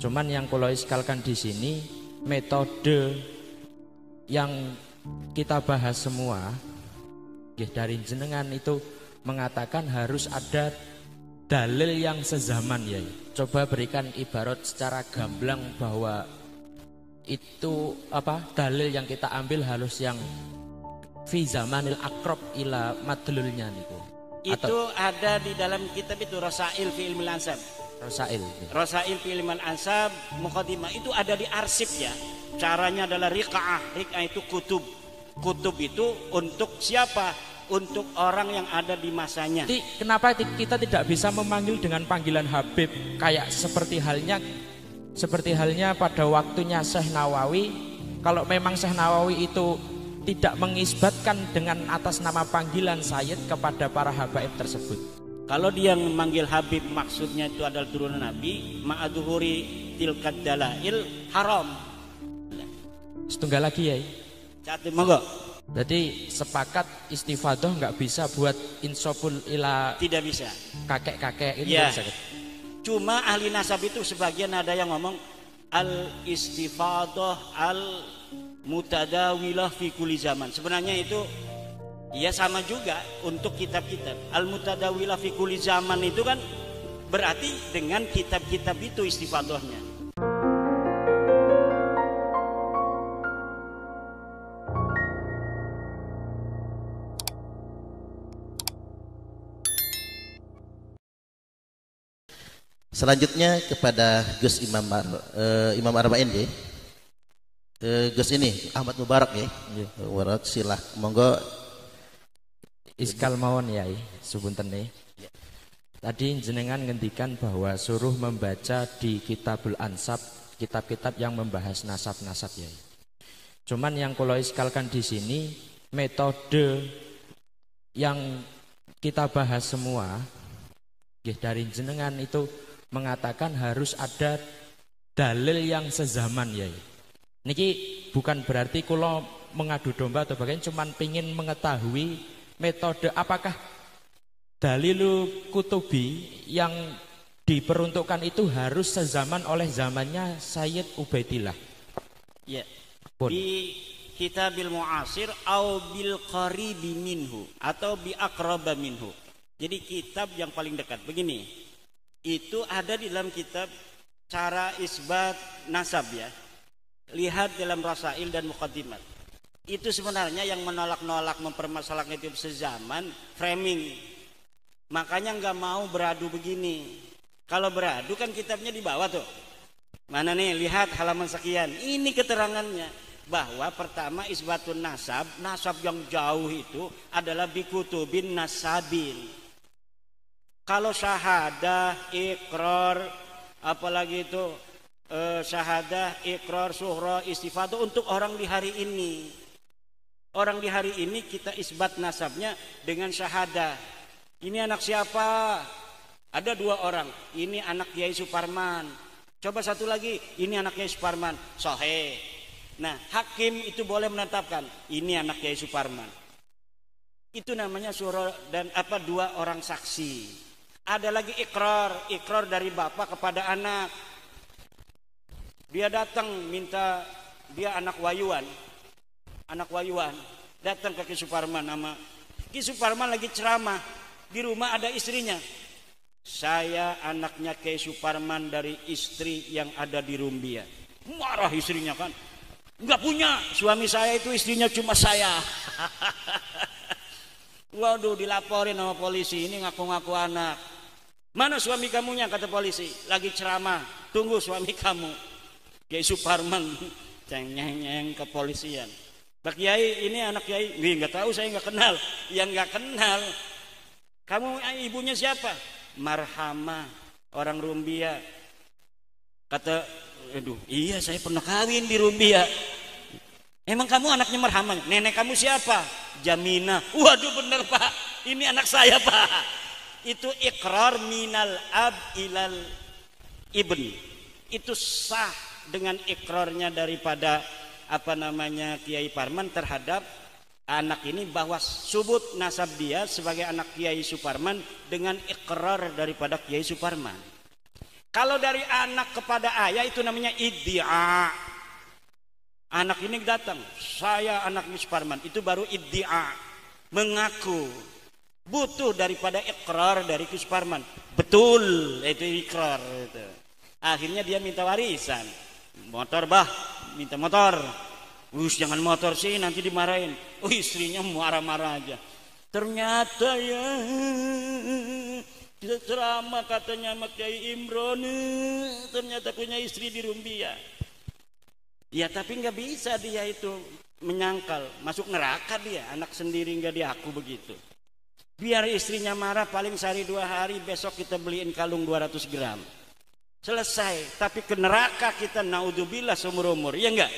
Cuman yang kalau iskalkan di sini metode yang kita bahas semua dari jenengan itu mengatakan harus ada dalil yang sezaman ya. Coba berikan ibarat secara gamblang bahwa itu apa dalil yang kita ambil harus yang fi zamanil akrob ila madlulnya niku. Itu ada di dalam kitab itu Rasail fi Ilmil Ansab. Rasail fi Ilmil Ansab muqaddimah itu ada di arsip ya. Caranya adalah riqa'ah. Riqa'ah itu kutub. Kutub itu untuk siapa? Untuk orang yang ada di masanya. Kenapa kita tidak bisa memanggil dengan panggilan Habib kayak seperti halnya pada waktunya Syekh Nawawi. Kalau memang Syekh Nawawi itu tidak mengisbatkan dengan atas nama panggilan Sayyid kepada para habaib tersebut. Kalau dia memanggil Habib maksudnya itu adalah turunan Nabi, ma'aduhuri tilkad dalail haram. Setunggal lagi ya. Catat monggo. Jadi sepakat istifadah nggak bisa buat insopul ila. Tidak bisa. Kakek-kakek itu ya. Bisa. Cuma ahli nasab itu sebagian ada yang ngomong al istifadah al mutadawilah fi kulli zaman. Sebenarnya itu ya sama juga untuk kitab-kitab. Al mutadawilah fi kulli zaman itu kan berarti dengan kitab-kitab itu istifadahnya. Selanjutnya kepada Gus Imam Arba'in ya. Gus ini Ahmad Mubarak ya. Mubarak silah monggo iskal mawon ya sepunten nih. Tadi jenengan ngendikan bahwa suruh membaca di Kitabul Ansab, kitab-kitab yang membahas nasab-nasab ya. Cuman yang kalau iskalkan di sini metode yang kita bahas semua dari jenengan itu mengatakan harus ada dalil yang sezaman ya. Niki bukan berarti kalau mengadu domba atau bagaimana, cuman pingin mengetahui metode apakah dalilu kutubi yang diperuntukkan itu harus sezaman oleh zamannya Sayyid Ubaidillah. Ya. Di Kitabil Mu'asir au bil qaribi minhu atau bi aqraba minhu. Jadi kitab yang paling dekat. Begini. Itu ada di dalam kitab cara isbat nasab ya. Lihat dalam Rasail dan Muqaddimat. Itu sebenarnya yang menolak-nolak mempermasalahkan itu sezaman framing. Makanya nggak mau beradu begini. Kalau beradu kan kitabnya di bawah tuh. Mana nih lihat halaman sekian. Ini keterangannya bahwa pertama isbatun nasab, nasab yang jauh itu adalah bikutubin nasabin. Kalau syahadah, ikrar, apalagi itu syahadah, ikrar, suhra, istifadah untuk orang di hari ini. Orang di hari ini kita isbat nasabnya dengan syahadah. Ini anak siapa? Ada 2 orang. Ini anak Kiai Suparman. Coba satu lagi. Ini anak Kiai Suparman. Sahih. Nah, hakim itu boleh menetapkan. Ini anak Kiai Suparman. Itu namanya surah dan 2 orang saksi. Ada lagi ikrar dari bapak kepada anak. Dia datang minta, dia anak Wayuan, datang ke Ki Suparman nama Ki Suparman lagi ceramah, di rumah ada istrinya. Saya anaknya Ki Suparman dari istri yang ada di Rumbia. Marah istrinya kan, nggak punya, suami saya itu istrinya cuma saya. Waduh, dilaporin sama polisi, ini ngaku-ngaku anak. Mana suami kamunya, kata polisi. Lagi ceramah, tunggu suami kamu. Kiai Suparman ceng-nyeng ke polisian. Pak Kiai, ini anak Kiai. Nggak tahu, saya nggak kenal. Yang nggak kenal. Kamu ibunya siapa? Marhamah, orang Rumbia. Kata, aduh, iya saya pernah kawin di Rumbia. Emang kamu anaknya Marhamah? Nenek kamu siapa? Jamina. Waduh, bener Pak, ini anak saya Pak. Itu ikrar minal ab ilal ibn. Itu sah dengan ikrarnya daripada Kiai Parman terhadap anak ini, bahwa subut nasab dia sebagai anak Kiai Suparman dengan ikrar daripada Kiai Suparman. Kalau dari anak kepada ayah itu namanya iddia. Anak ini datang, saya anaknya Suparman, itu baru iddia, mengaku. Butuh daripada ikrar dari Suparman. Betul, itu ikrar itu. Akhirnya dia minta warisan. Motor bah, minta motor. Jangan motor sih, nanti dimarahin. Istrinya marah-marah aja. Ternyata ya tidak ceramah katanya sama Kiai Imron, ternyata punya istri di Rumbia. Ya tapi nggak bisa dia itu menyangkal, masuk neraka dia, anak sendiri nggak diaku begitu. Biar istrinya marah paling sehari 2 hari, besok kita beliin kalung 200 gram. Selesai, tapi ke neraka kita naudzubillah seumur umur, ya enggak?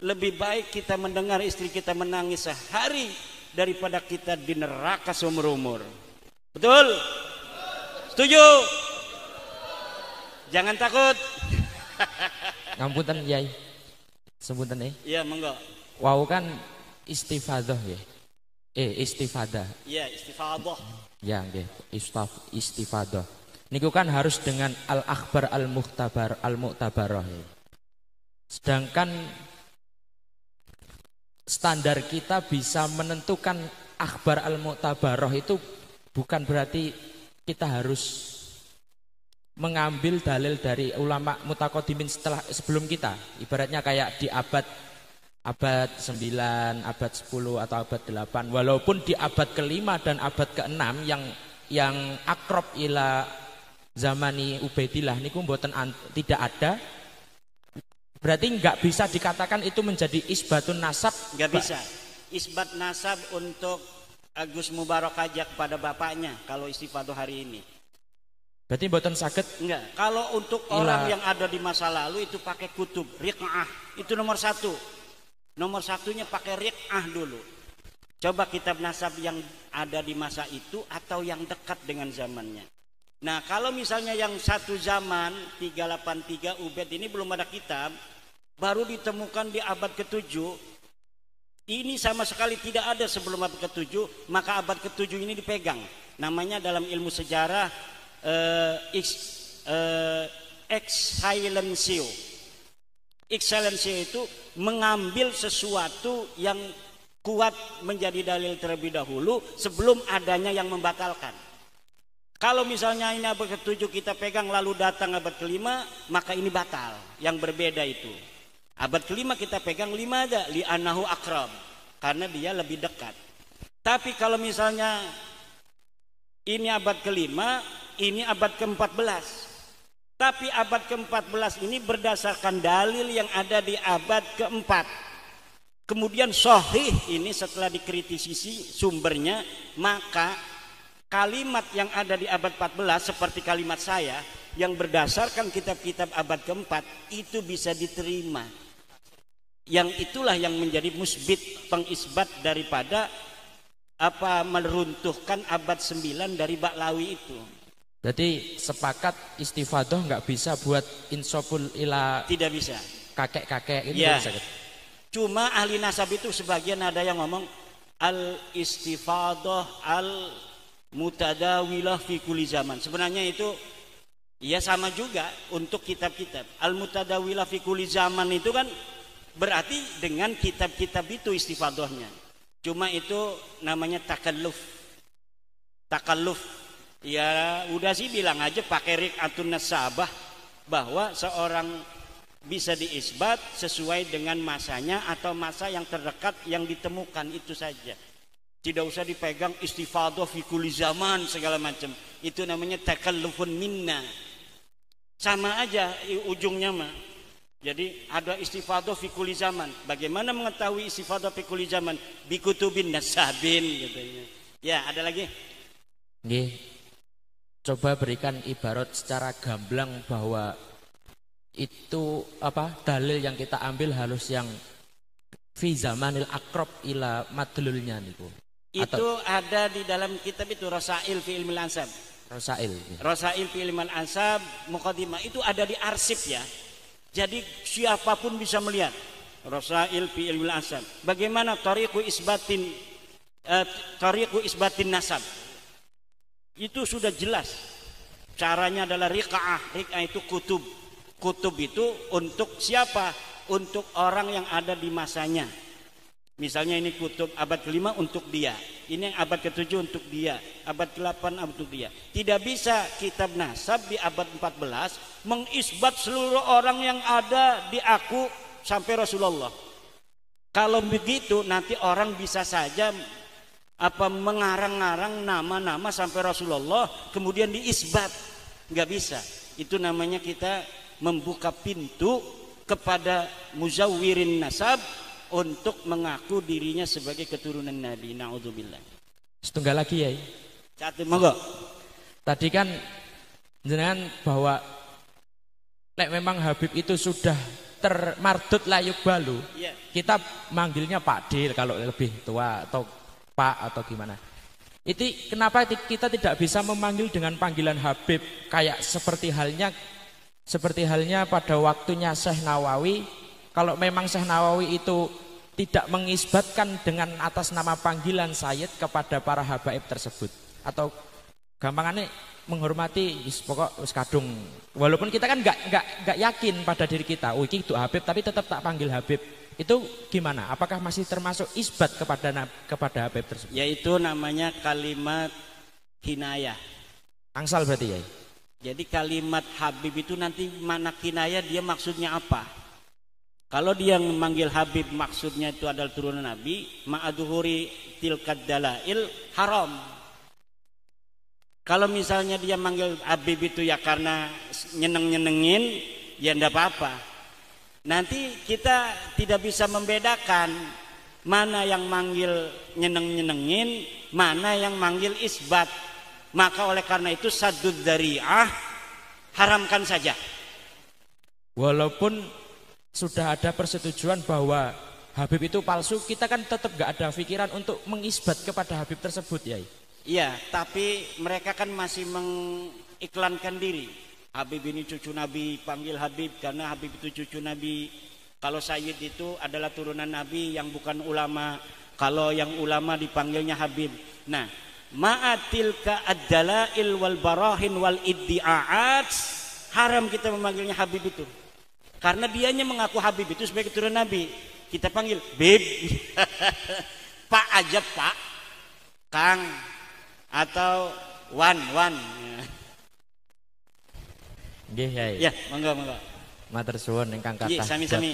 Lebih baik kita mendengar istri kita menangis sehari daripada kita di neraka seumur umur. Betul? Setuju? Jangan takut. Ngapunten Yai. Sepunten Iya, monggo. Wau kan istifadah ya. Istifadah. Iya, istifadah. Ya, nggih. Istifadah. Niku kan harus dengan al-akhbar al-mu'tabarah. Sedangkan standar kita bisa menentukan akhbar al-mu'tabarah itu bukan berarti kita harus mengambil dalil dari ulama mutaqaddimin sebelum kita. Ibaratnya kayak di abad 9, abad 10 atau abad 8. Walaupun di abad ke-5 dan abad ke-6 yang akrab ila zamani Ubaidillah niku mboten tidak ada. Berarti enggak bisa dikatakan itu menjadi isbatun nasab. Enggak bisa. Isbat nasab untuk Agus Mubarak aja kepada bapaknya kalau istifadah hari ini. Berarti mboten saged? Enggak. Kalau untuk orang yang ada di masa lalu itu pakai kutub, riq'ah. Itu nomor 1. Nomor 1-nya pakai riq'ah dulu. Coba kitab nasab yang ada di masa itu atau yang dekat dengan zamannya. Nah, kalau misalnya yang satu zaman 383 Ubaid ini belum ada kitab, baru ditemukan di abad ke-7. Ini sama sekali tidak ada sebelum abad ke-7, maka abad ke-7 ini dipegang. Namanya dalam ilmu sejarah excellencio. Excellencio itu mengambil sesuatu yang kuat menjadi dalil terlebih dahulu sebelum adanya yang membatalkan. Kalau misalnya ini abad ke-7 kita pegang lalu datang abad ke-5, maka ini batal. Yang berbeda itu. Abad ke-5 kita pegang 5 aja, li'annahu akrab, karena dia lebih dekat. Tapi kalau misalnya ini abad ke-5, ini abad ke-14. Tapi abad ke-14 ini berdasarkan dalil yang ada di abad ke-4. Kemudian sahih ini setelah dikritisi sumbernya, maka kalimat yang ada di abad 14 seperti kalimat saya yang berdasarkan kitab-kitab abad ke-4 itu bisa diterima. Yang itulah yang menjadi musbit, pengisbat daripada meruntuhkan abad 9 dari Baklawi itu. Jadi sepakat istifadah nggak bisa buat insoful ila, tidak bisa kakek-kakek itu ya. Bisa. Cuma ahli nasab itu sebagian ada yang ngomong al istifadah al mutadawilah fi kulli zaman. Sebenarnya itu ya sama juga untuk kitab-kitab. Al mutadawilah fi kulli zaman itu kan berarti dengan kitab-kitab itu istifadahnya. Cuma itu namanya takalluf. Ya udah sih bilang aja pakai riq'atun nasabah bahwa seorang bisa diisbat sesuai dengan masanya atau masa yang terdekat yang ditemukan, itu saja. Tidak usah dipegang istifadah fi kulli zaman segala macam. Itu namanya takallufun minna. Sama aja ujungnya mah. Jadi ada istifadah fi kulli zaman. Bagaimana mengetahui istifadah fi kulli zaman? Bi kutubin nasabin katanya. Ya, ada lagi? Nggih. Coba berikan ibarat secara gamblang bahwa itu dalil yang kita ambil harus yang fi zamanil akrab ila madlulnya niku. Itu ada di dalam kitab itu Rasail fi ilmil ansab. Rasail fi ilmil ansab muqaddimah itu ada di arsip ya. Jadi siapapun bisa melihat Rasail fi ilmil ansab. Bagaimana tariqu isbatin nasab. Itu sudah jelas. Caranya adalah riqa'ah. Riqa'ah itu kutub. Kutub itu untuk siapa? Untuk orang yang ada di masanya. Misalnya ini kutub abad ke-5 untuk dia. Ini yang abad ke-7 untuk dia. Abad ke-8 untuk dia. Tidak bisa kitab nasab di abad 14 mengisbat seluruh orang yang ada di aku sampai Rasulullah. Kalau begitu nanti orang bisa saja mengarang-arang nama-nama sampai Rasulullah kemudian diisbat. Nggak bisa. Itu namanya kita membuka pintu kepada muzawwirin nasab untuk mengaku dirinya sebagai keturunan Nabi. Na'udzubillah. Setunggal lagi ya. Satu monggo. Tadi kan jenengan bahwa lek memang Habib itu sudah termardut layuk balu. Yeah. Kita manggilnya Pak Dil kalau lebih tua atau Pak atau gimana. Itu kenapa kita tidak bisa memanggil dengan panggilan Habib kayak seperti halnya pada waktunya Syekh Nawawi. Kalau memang Syekh Nawawi itu tidak mengisbatkan dengan atas nama panggilan Sayyid kepada para habaib tersebut, atau gampangannya menghormati pokok wis kadung, walaupun kita kan nggak yakin pada diri kita, oh iki itu Habib tapi tetap tak panggil Habib, itu gimana? Apakah masih termasuk isbat kepada Habib tersebut? Yaitu namanya kalimat kinayah. Angsal berarti ya. Jadi kalimat Habib itu nanti mana kinayah dia maksudnya apa? Kalau dia memanggil Habib maksudnya itu adalah turunan Nabi, ma'aduhuri tilkad dalail haram. Kalau misalnya dia manggil Habib itu ya karena nyeneng-nyenengin, ya enggak apa-apa. Nanti kita tidak bisa membedakan mana yang manggil nyeneng-nyenengin, mana yang manggil isbat. Maka oleh karena itu saddud dzari'ah, haramkan saja. Walaupun sudah ada persetujuan bahwa Habib itu palsu, kita kan tetap gak ada pikiran untuk mengisbat kepada Habib tersebut ya. Iya, tapi mereka kan masih mengiklankan diri. Habib ini cucu Nabi, panggil Habib karena Habib itu cucu Nabi. Kalau Sayyid itu adalah turunan Nabi yang bukan ulama. Kalau yang ulama dipanggilnya Habib. Nah, ma'atilka ad-dalail wal barahin wal iddi'aat, haram kita memanggilnya Habib itu. Karena dianya mengaku Habib itu sebagai keturunan Nabi. Kita panggil Bib. Pak aja Pak. Kang. Atau Wan. Nggih, ya. Ya, monggo. Matur suwun ingkang kathah. Nggih, sami-sami.